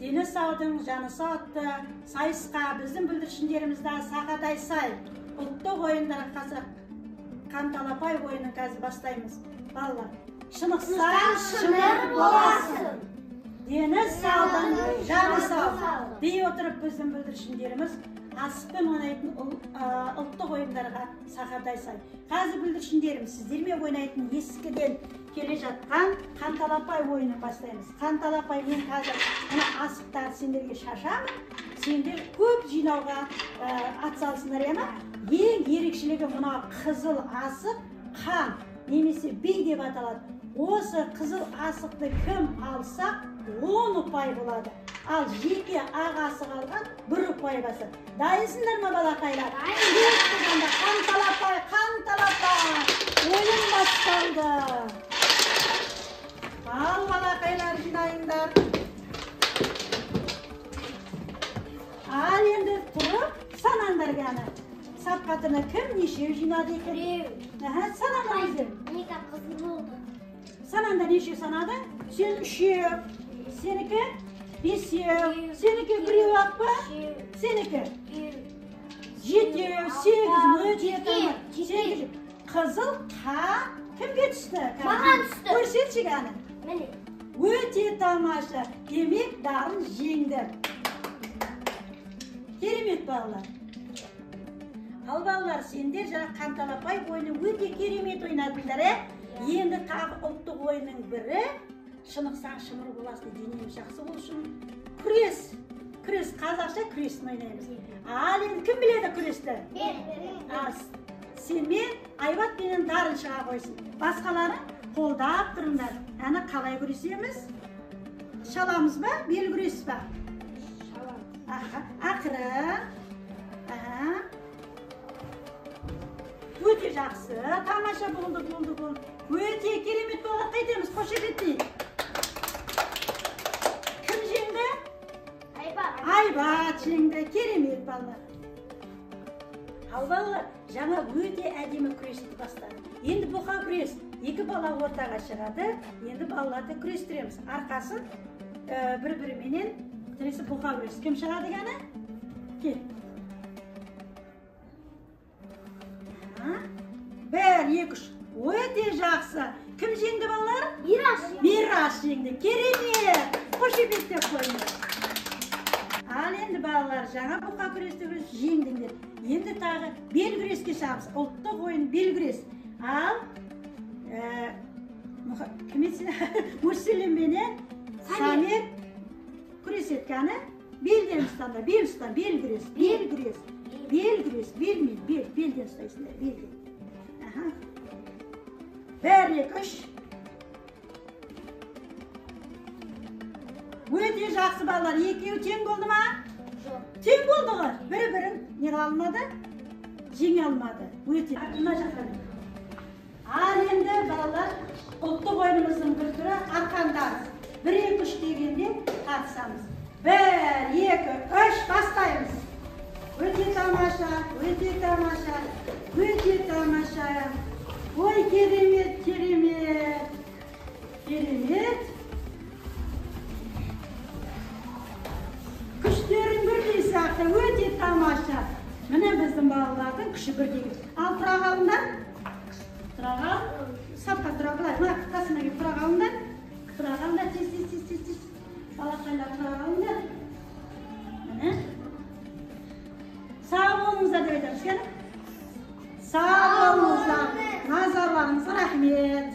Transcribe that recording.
дені саудың, жаны сауатты сайысқа біздің бүлдіршіндерімізді Сағадай сай ұлттық ойындарға қазақ Қанталапай ойынын қазір бастаймыз. Балалар, шынықсаң шыныр боласың. Дені саудың, жаны сау. Дей отырып біздің бүлдіршіндеріміз асықпен ойнайтын ұлттық ойындарға Сағадай сай. Қазір бүлдіршіндерім, сіздермен ойнайтын ескіден келе жатқан Қанталапай ойынын бастаймыз. Қанталапай мен қазір асықтар сендерге шашамын. Сендер көп жинауға атсалысыңдар, ема? Ең ерекшелігі мына қызыл асық қан немесе бей деп аталады. Осы қызыл асықты кім алса 10 ұпай болады. Ал жеке ақ асық алған 1 ұпай басыр. Дайынсыңдар ма балақайлар? Қанталапай, Қанталапай! Ойын басталды. Ал балақайлар жинайыңдар. Ал енді тұрып, санаңдар ғана. Сап қатырына кім неше жинады екен? Санаңдар өздер. Санаңда неше санады? Сен 3, сенікі 5, сенікі 1 ақ па? Сенікі 7, 8, қызыл қан кімге түсті? Маған түсті. Көрсетші ғана. Өте тамаша. Демек дарын жеңді. Керемет балалар. Ал балалар, сендер жаңа Қанталапай ойыны өте керемет ойнадыңдар, Енді тағы ұлттық ойынның бірі шынықсаң шымыр боласың, денеміз жақсы болсын. Күрес, қазақша күресін ойнаймыз. Ал енді кім біледі күресті? Сен мен Айбат менен Дарын шыға қойсын. Басқалары қолдап тұрыңдар. Әні қалай күресеміз? Шаламыз ба? Бел күрес ба? Ақыры. Өте жақсы, тамаша болды. Өте керемет болады, қайтеміз, қошемет дейді. Кім жеңді? Айбат жеңді, керемет балалар. Ал балалар, жаңа өте әдемі күресті бастады. Енді бұқа күрес, 2 бала ортаға шығады, енді балаларды күрестіреміз. Арқасын бір-біріменен тіресі бұқа күрес. Кім шығады ғана? Кел. 1, 2, 3. Өте жақсы. Кім жеңді балалар? Мираш жеңді. Керемет. Қошеметтеп қойыңдар. Ал енді балалар, жаңа бұқа күресті жеңдіңдер. Енді тағы бел күреске шығамыз. Ұлттық ойын бел күрес. Ал Мүрселенменен Самет күрес еткені белден ұстанда. Бел күрес. Белден ұстайсыңдар. Белден. 1, 2, 3. Өте жақсы балалар. Екеуі тең болды ма? Жоқ. Тең болды ғой. Бірі-бірін не алмады? Жеңе алмады. Өте. Мына жаққа. Ал енді балалар, ұлттық ойынымыздың бір түрі арқандар. 1, 2, 3 дегенде қатысамыз. 1, 2, 3 бастаймыз. Өте тамаша. Ой, керемет. Күштерін бірдей сияқты, өте тамаша. Міне біздің балалардың күші бірдей. Ал тұра қалыңдар. Сапқа тұра қалай. Мына қасына кеп тұра қалыңдар. Тез. Балақайлар тұра қалыңдар. Міне. Сау болыңыздар деп айтамыз, кәні? Сау болыңыздар. Назарларыңызға рахмет.